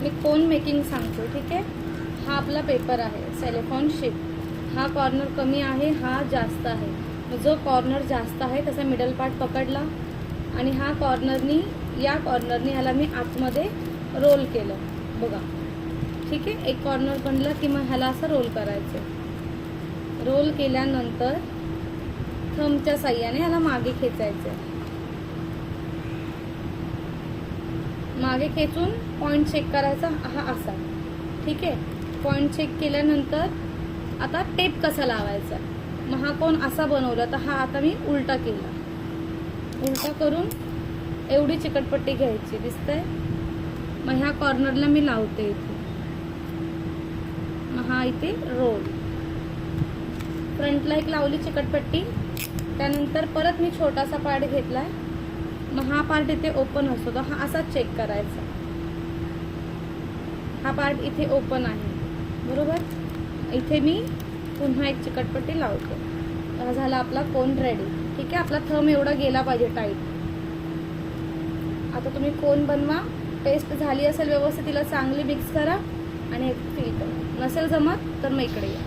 मी कोन making सांगतो, ठीक आहे. हा आपला पेपर आहे सेलोफॉन शीट. हा कॉर्नर कमी आहे, हा जास्त आहे. जो कॉर्नर जास्त आहे त्याचा मिडल पार्ट पकडला आणि हा कॉर्नरनी या कॉर्नरनी ह्याला मी आतमध्ये रोल केलं बघा, ठीक आहे. एक कॉर्नर बनलं की मग ह्याला असं रोल करायचं. रोल केल्यानंतर थंबच्या साह्याने ह्याला मागे खेचायचं. मागे खेचून पॉइंट चेक करायचा, हा असा, ठीक आहे. पॉइंट चेक केल्यानंतर आता टेप कसा लावायचा. मग हा कोण असा बनवला तर हा आता मी उलटा केला. उलटा करून एवढी चिकटपट्टी घ्यायची, दिसतंय. मग ह्या कॉर्नरला मी लावते इथे. मग हा इथे रोल. फ्रंटला एक लावली चिकटपट्टी. त्यानंतर परत मी छोटासा पार्ट घेतलाय. मग हा पार्ट इथे ओपन असतो तर हा असा चेक करायचा. हा पार्ट इथे ओपन आहे बरोबर. इथे मी पुन्हा एक चिकटपट्टी लावते. हा झाला आपला कोन रेडी, ठीक आहे. आपला थंब एवढा गेला पाहिजे टाईट. आता तुम्ही कोन बनवा. पेस्ट झाली असेल व्यवस्थित, तिला चांगली मिक्स करा आणि फिल करा. नसेल जमत तर मग इकडे या.